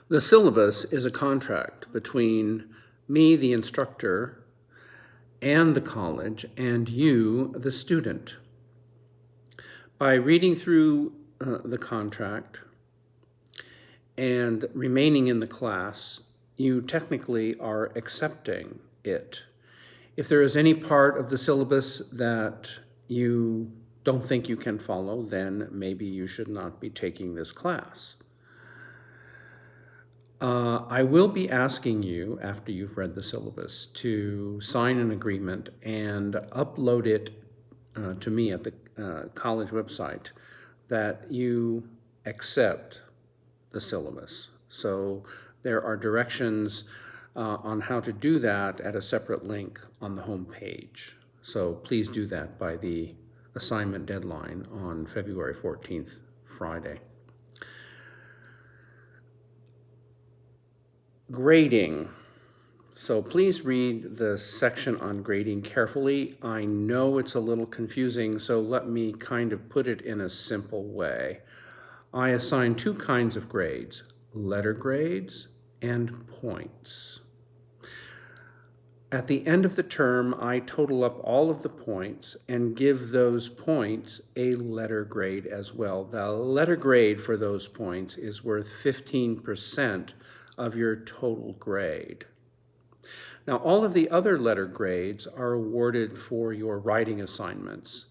The syllabus is a contract between me, the instructor, and the college, and you, the student. By reading through the contract and remaining in the class, you technically are accepting it. If there is any part of the syllabus that you don't think you can follow, then maybe you should not be taking this class. I will be asking you, after you've read the syllabus, to sign an agreement and upload it to me at the college website that you accept the syllabus. So there are directions on how to do that at a separate link on the home page. So please do that by the assignment deadline on February 14th, Friday. Grading. So please read the section on grading carefully. I know it's a little confusing, so let me kind of put it in a simple way. I assign two kinds of grades, letter grades and points. At the end of the term, I total up all of the points and give those points a letter grade as well. The letter grade for those points is worth 15% of your total grade. Now, all of the other letter grades are awarded for your writing assignments,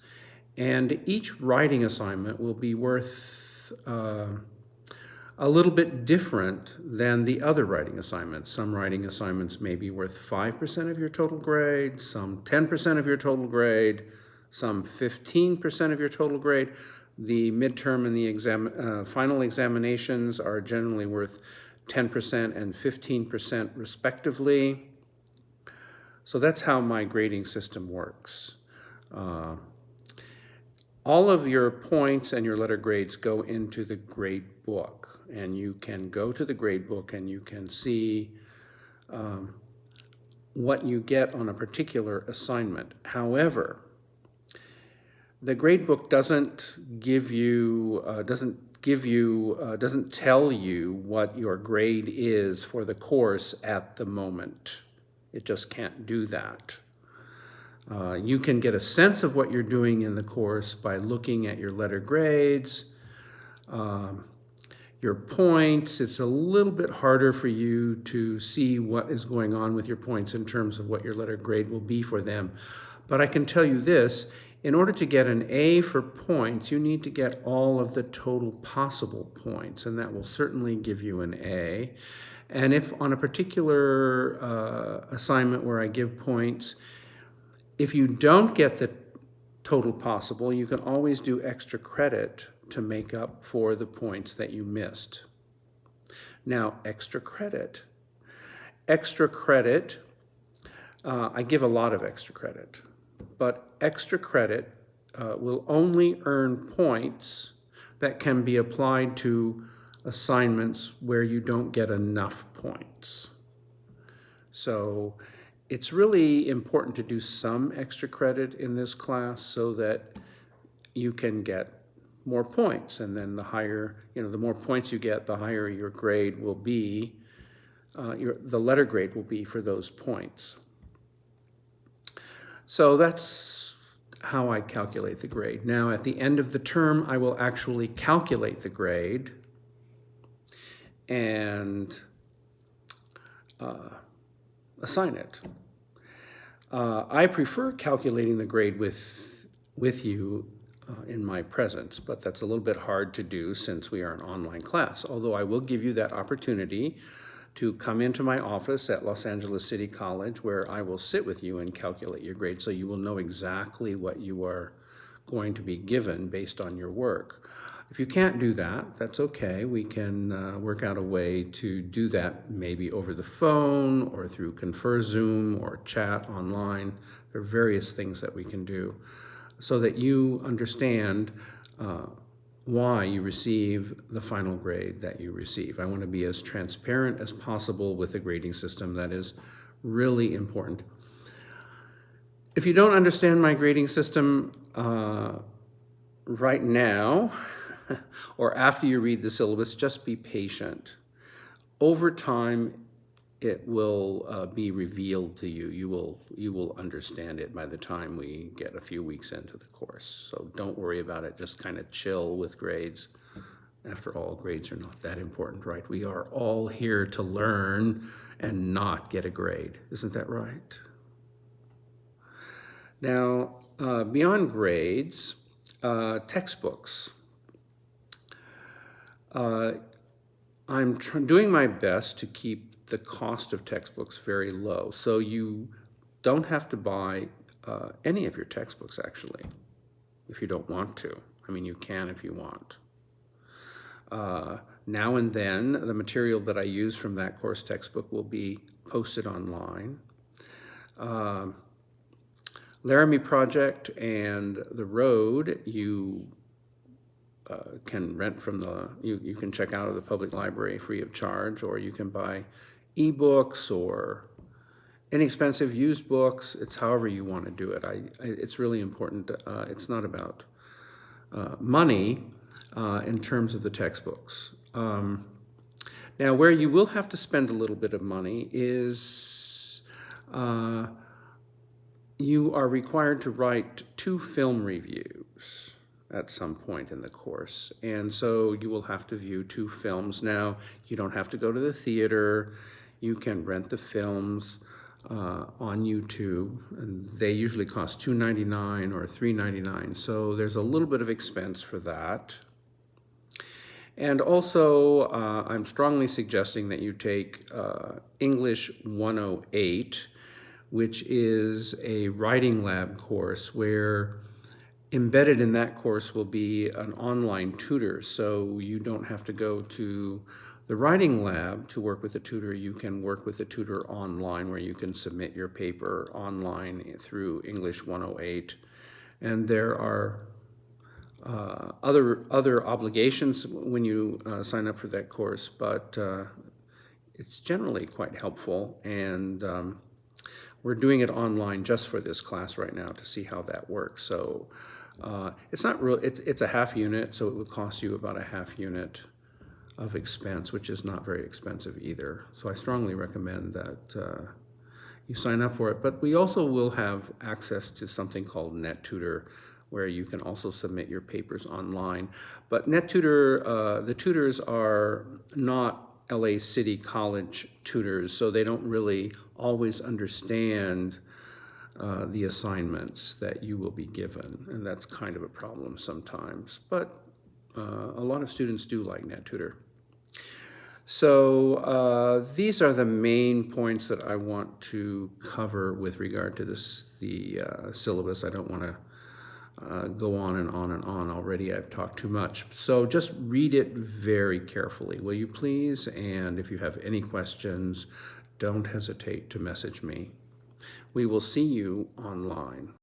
and each writing assignment will be worth a little bit different than the other writing assignments. Some writing assignments may be worth 5% of your total grade, some 10% of your total grade, some 15% of your total grade. The midterm and the final examinations are generally worth 10% and 15% respectively. So that's how my grading system works. All of your points and your letter grades go into the grade book, and you can go to the grade book and you can see what you get on a particular assignment. However, the grade book doesn't tell you what your grade is for the course at the moment. It just can't do that. You can get a sense of what you're doing in the course by looking at your letter grades, your points. It's a little bit harder for you to see what is going on with your points in terms of what your letter grade will be for them. But I can tell you this, in order to get an A for points, you need to get all of the total possible points, and that will certainly give you an A. And if on a particular assignment where I give points, if you don't get the total possible, you can always do extra credit to make up for the points that you missed. Now, extra credit. I give a lot of extra credit, but extra credit will only earn points that can be applied to assignments where you don't get enough points. So it's really important to do some extra credit in this class so that you can get more points, and then the more points you get, the higher your grade will be, the letter grade will be for those points. So that's how I calculate the grade. Now, at the end of the term, I will actually calculate the grade and assign it. I prefer calculating the grade with you in my presence, but that's a little bit hard to do since we are an online class, although I will give you that opportunity to come into my office at Los Angeles City College, where I will sit with you and calculate your grade, so you will know exactly what you are going to be given based on your work. If you can't do that, that's okay. We can work out a way to do that maybe over the phone or through Confer Zoom or chat online. There are various things that we can do so that you understand why you receive the final grade that you receive. I want to be as transparent as possible with the grading system. That is really important. If you don't understand my grading system right now, or after you read the syllabus, just be patient. over time, it will be revealed to you. You will understand it by the time we get a few weeks into the course. So don't worry about it. Just kind of chill with grades. After all, grades are not that important, right? We are all here to learn and not get a grade. Isn't that right? Now, beyond grades, textbooks. I'm doing my best to keep the cost of textbooks very low. So you don't have to buy any of your textbooks, actually, if you don't want to. I mean, you can if you want. Now and then, the material that I use from that course textbook will be posted online. Laramie Project and The Road, you can rent from you can check out of the public library free of charge, or you can buy ebooks or inexpensive used books. It's however you want to do it. It's really important. It's not about money in terms of the textbooks. Now, where you will have to spend a little bit of money is you are required to write 2 film reviews at some point in the course. And so you will have to view 2 films. Now, you don't have to go to the theater. You can rent the films on YouTube. And they usually cost $2.99 or $3.99. So there's a little bit of expense for that. And also, I'm strongly suggesting that you take English 108, which is a writing lab course where embedded in that course will be an online tutor. So you don't have to go to the writing lab to work with a tutor. You can work with a tutor online, where you can submit your paper online through English 108. And there are other obligations when you sign up for that course, but it's generally quite helpful. And we're doing it online just for this class right now to see how that works. So it's not real. It's a half unit, so it would cost you about a half unit of expense, which is not very expensive either. So I strongly recommend that you sign up for it. But we also will have access to something called NetTutor, where you can also submit your papers online. But NetTutor, the tutors are not LA City College tutors, so they don't really always understand the assignments that you will be given, and that's kind of a problem sometimes. But a lot of students do like NetTutor. So these are the main points that I want to cover with regard to the syllabus. I don't want to go on and on and on. Already I've talked too much. So just read it very carefully, will you please? And if you have any questions, don't hesitate to message me. We will see you online.